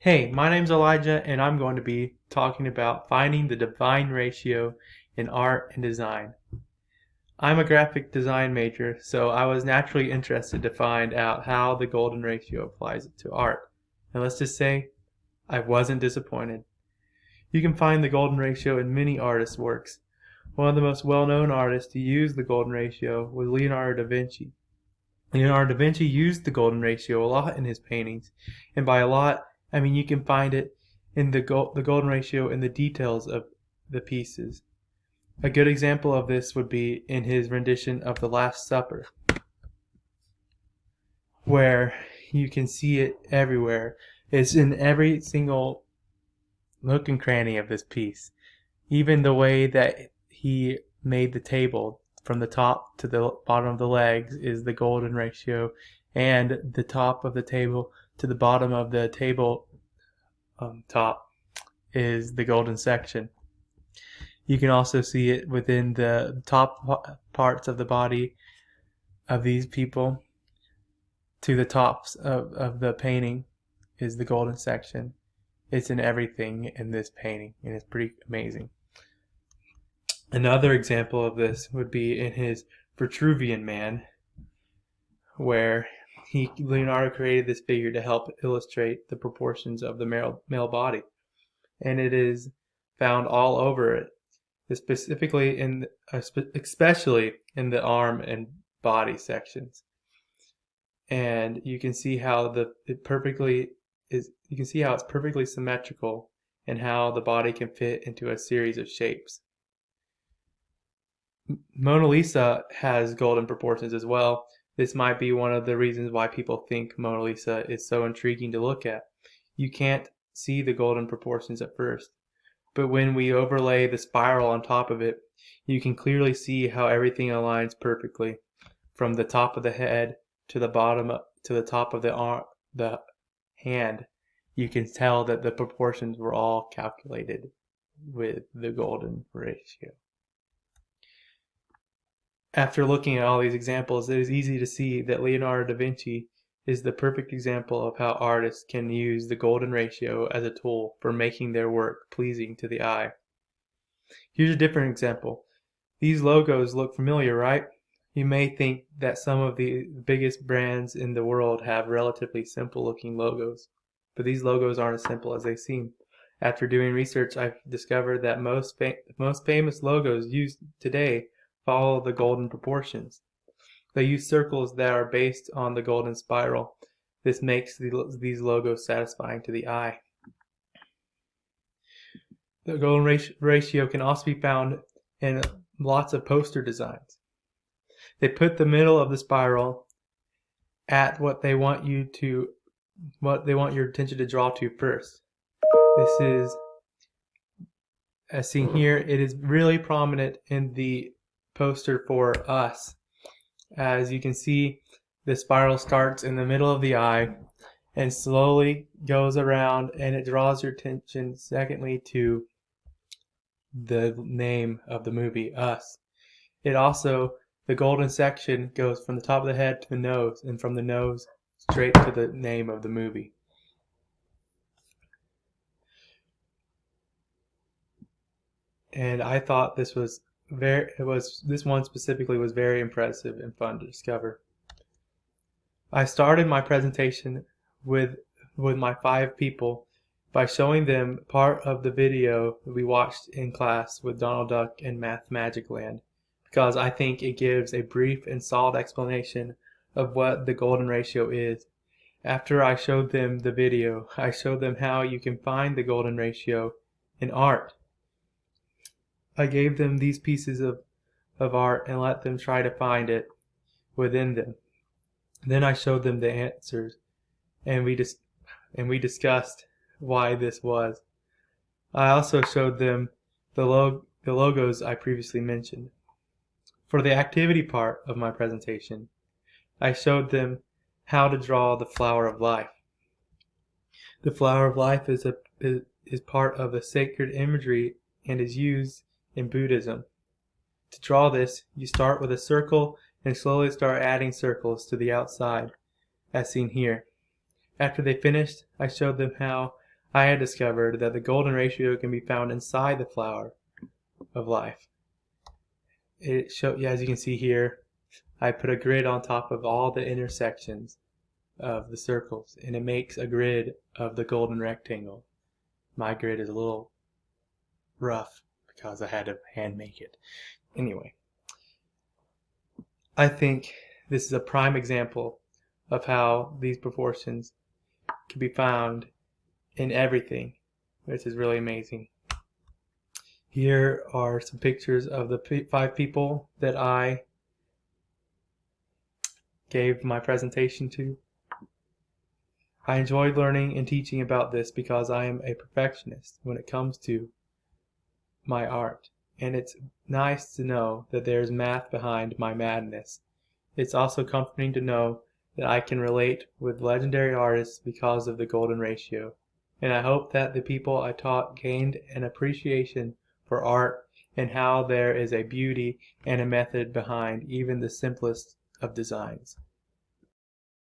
Hey, my name's Elijah, and I'm going to be talking about finding the divine ratio in art and design. I'm a graphic design major, so I was naturally interested to find out how the golden ratio applies to art. And let's just say, I wasn't disappointed. You can find the golden ratio in many artists' works. One of the most well-known artists to use the golden ratio was Leonardo da Vinci. Leonardo da Vinci used the golden ratio a lot in his paintings, and by a lot, I mean you can find it in the golden ratio in the details of the pieces. A good example of this would be in his rendition of the Last Supper, where you can see it everywhere. It's in every single nook and cranny of this piece. Even the way that he made the table from the top to the bottom of the legs is the golden ratio, and the top of the table to the bottom of the table top is the golden section. You can also see it within the top parts of the body of these people to the tops of the painting is the golden section. It's in everything in this painting, and it's pretty amazing. Another example of this would be in his Vitruvian Man, where Leonardo created this figure to help illustrate the proportions of the male body, and it is found all over it, especially in the arm and body sections. And you can see how it's perfectly symmetrical, and how the body can fit into a series of shapes. Mona Lisa has golden proportions as well. This might be one of the reasons why people think Mona Lisa is so intriguing to look at. You can't see the golden proportions at first, but when we overlay the spiral on top of it, you can clearly see how everything aligns perfectly, from the top of the head to the bottom to the top of the hand. You can tell that the proportions were all calculated with the golden ratio. After looking at all these examples, it is easy to see that Leonardo da Vinci is the perfect example of how artists can use the golden ratio as a tool for making their work pleasing to the eye. Here's a different example. These logos look familiar, right? You may think that some of the biggest brands in the world have relatively simple looking logos, but these logos aren't as simple as they seem. After doing research, I've discovered that most famous logos used today follow the golden proportions. They use circles that are based on the golden spiral. This makes these logos satisfying to the eye. The golden ratio can also be found in lots of poster designs. They put the middle of the spiral at what they want your attention to draw to first. This is, as seen here, it is really prominent in the poster for Us. As you can see, the spiral starts in the middle of the eye and slowly goes around, and it draws your attention secondly to the name of the movie, Us. The golden section goes from the top of the head to the nose, and from the nose straight to the name of the movie. And I thought this one specifically was very impressive and fun to discover. I started my presentation with my 5 people by showing them part of the video we watched in class with Donald Duck and Math Magic Land, because I think it gives a brief and solid explanation of what the golden ratio is. After I showed them the video, I showed them how you can find the golden ratio in art. I gave them these pieces of art and let them try to find it within them. Then I showed them the answers, and we discussed why this was. I also showed them the logos I previously mentioned. For the activity part of my presentation, I showed them how to draw the flower of life. The flower of life is part of the sacred imagery and is used in Buddhism. To draw this, you start with a circle and slowly start adding circles to the outside, as seen here. After they finished, I showed them how I had discovered that the golden ratio can be found inside the flower of life. As you can see here, I put a grid on top of all the intersections of the circles, and it makes a grid of the golden rectangle. My grid is a little rough because I had to hand make it. Anyway, I think this is a prime example of how these proportions can be found in everything, which is really amazing. Here are some pictures of the 5 people that I gave my presentation to. I enjoyed learning and teaching about this because I am a perfectionist when it comes to my art, and it's nice to know that there's math behind my madness. It's also comforting to know that I can relate with legendary artists because of the golden ratio, and I hope that the people I taught gained an appreciation for art and how there is a beauty and a method behind even the simplest of designs.